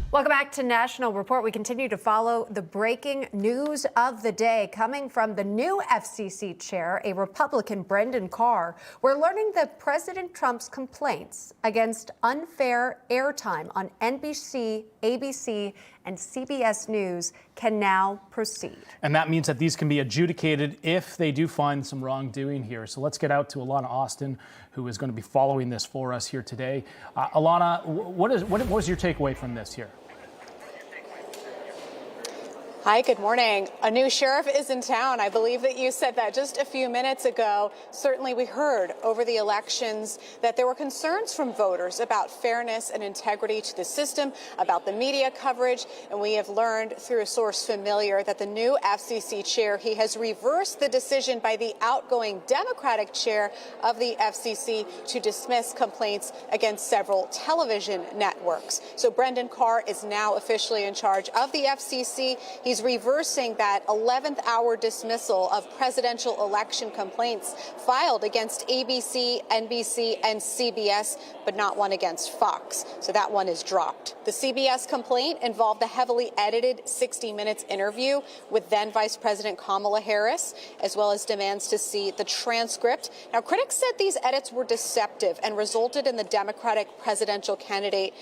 Welcome back to National Report. We continue to follow the breaking news of the day coming from the new FCC chair, a Republican, Brendan Carr. We're learning that President Trump's complaints against unfair airtime on NBC, ABC, and CBS News can now proceed. And that means that these can be adjudicated if they do find some wrongdoing here. So let's get out to Alana Austin, who is going to be following this for us here today. Alana, what was your takeaway from this here? Hi, good morning. A new sheriff is in town. I believe that you said that just a few minutes ago. Certainly we heard over the elections that there were concerns from voters about fairness and integrity to the system, about the media coverage, and we have learned through a source familiar that the new FCC chair, he has reversed the decision by the outgoing Democratic chair of the FCC to dismiss complaints against several television networks. So Brendan Carr is now officially in charge of the FCC. He's reversing that 11th hour dismissal of presidential election complaints filed against ABC, NBC, and CBS, but not one against Fox. So that one is dropped. The CBS complaint involved a heavily edited 60 Minutes interview with then Vice President Kamala Harris, as well as demands to see the transcript. Now, critics said these edits were deceptive and resulted in the Democratic presidential candidate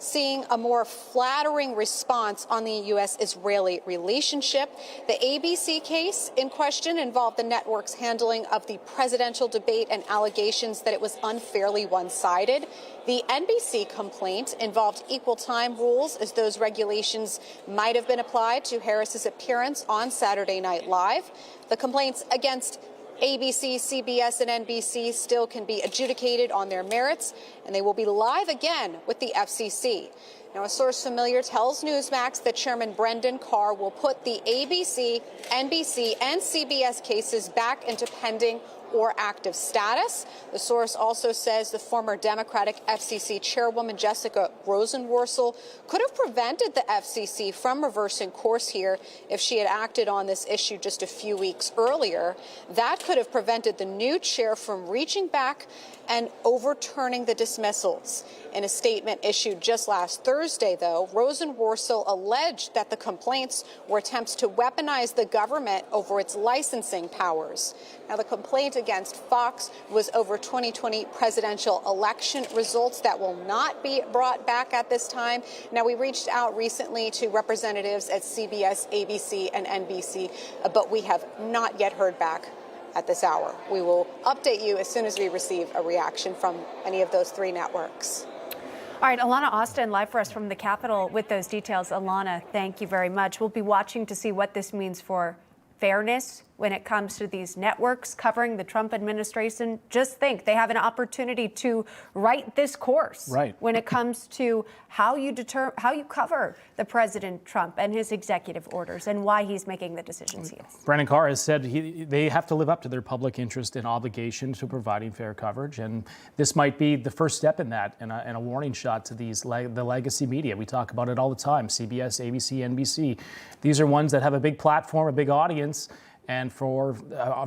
seeing a more flattering response on the U.S.-Israeli relationship. The ABC case in question involved the network's handling of the presidential debate and allegations that it was unfairly one-sided. The NBC complaint involved equal time rules, as those regulations might have been applied to Harris's appearance on Saturday Night Live. The complaints against ABC, CBS, and NBC still can be adjudicated on their merits, and they will be live again with the FCC. Now, a source familiar tells Newsmax that Chairman Brendan Carr will put the ABC, NBC, and CBS cases back into pending or active status. The source also says the former Democratic FCC chairwoman Jessica Rosenworcel could have prevented the FCC from reversing course here if she had acted on this issue just a few weeks earlier. That could have prevented the new chair from reaching back and overturning the dismissals. In a statement issued just last Thursday, though, Rosenworcel alleged that the complaints were attempts to weaponize the government over its licensing powers. Now, the complaint against Fox was over 2020 presidential election results that will not be brought back at this time. Now, we reached out recently to representatives at CBS, ABC, and NBC, but we have not yet heard back at this hour. We will update you as soon as we receive a reaction from any of those three networks. All right, Alana Austin, live for us from the Capitol with those details. Alana, thank you very much. We'll be watching to see what this means for fairness when it comes to these networks covering the Trump administration. Just think, they have an opportunity to write this course when it comes to how you cover the President Trump and his executive orders and why he's making the decisions he is. Brendan Carr has said they have to live up to their public interest and obligation to providing fair coverage, and this might be the first step in that, and a warning shot to the legacy media. We talk about it all the time: CBS, ABC, NBC. These are ones that have a big platform, a big audience. And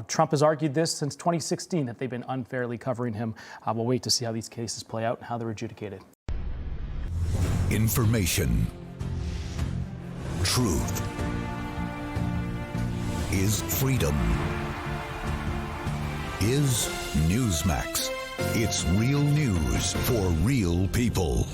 Trump has argued this since 2016 that they've been unfairly covering him. We'll wait to see how these cases play out and how they're adjudicated. Information. Truth is freedom. Is Newsmax. It's real news for real people.